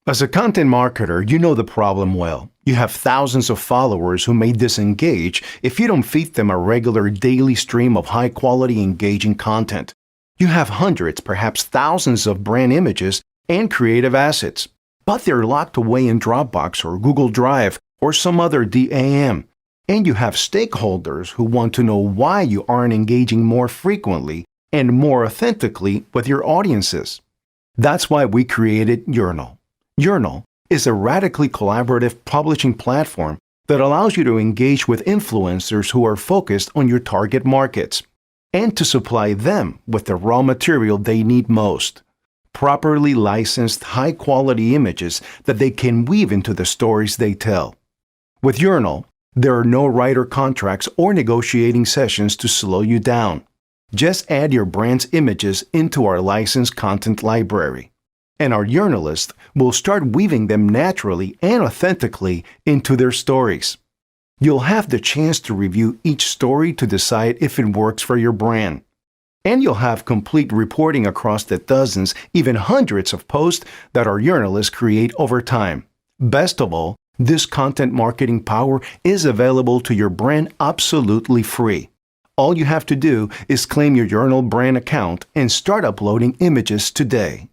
As a content marketer, you know the problem well. You have thousands of followers who may disengage if you don't feed them a regular daily stream of high-quality, engaging content. You have hundreds, perhaps thousands of brand images and creative assets, but they're locked away in Dropbox or Google Drive or some other DAM. And you have stakeholders who want to know why you aren't engaging more frequently and more authentically with your audiences. That's why we created Journal. Journal is a radically collaborative publishing platform that allows you to engage with influencers who are focused on your target markets and to supply them with the raw material they need most. Properly licensed, high-quality images that they can weave into the stories they tell. With Journal, there are no writer contracts or negotiating sessions to slow you down. Just add your brand's images into our licensed content library, and our journalists will start weaving them naturally and authentically into their stories. You'll have the chance to review each story to decide if it works for your brand. And you'll have complete reporting across the dozens, even hundreds of posts that our journalists create over time. Best of all, this content marketing power is available to your brand absolutely free. All you have to do is claim your Journal brand account and start uploading images today.